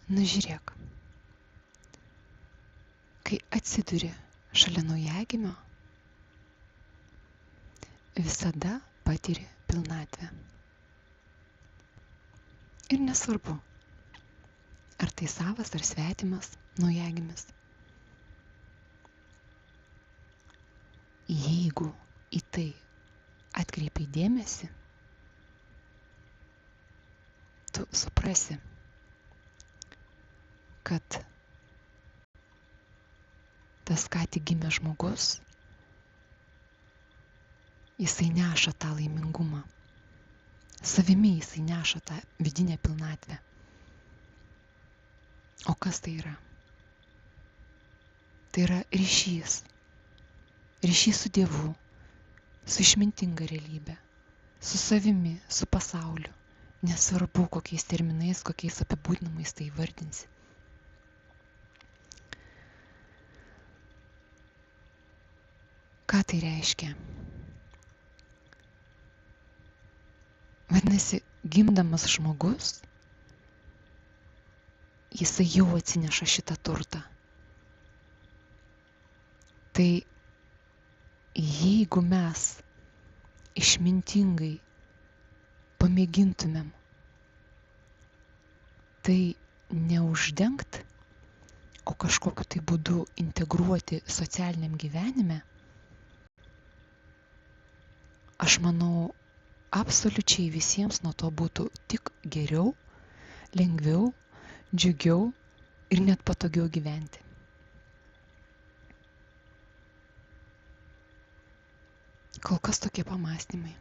Nu žiūrėk, kai atsiduri šalia naujagimio, visada patiri pilnatvę. Ir nesvarbu, ar tai savas ar svetimas naujagimis. Jeigu į tai atkreipi dėmesį, tu suprasi, kad tas ką tik gimęs žmogus, jisai neša tą laimingumą. Savimi jisai neša tą vidinę pilnatvę. O kas tai yra? Tai yra ryšys. Ryšys su Dievu, su išmintinga realybė, su savimi, su pasauliu. Nesvarbu, kokiais terminais, kokiais apibūdinimais tai įvardinsi. Ką tai reiškia? Vadinasi, gimdamas žmogus, jisai jau atsineša šitą turtą. Tai jeigu mes išmintingai pamėgintumėm tai neuždengt, o kažkokiu tai būdu integruoti socialiniam gyvenime, aš manau, absoliučiai visiems nuo to būtų tik geriau, lengviau, džiugiau ir net patogiau gyventi. Kol kas tokie pamąstymai.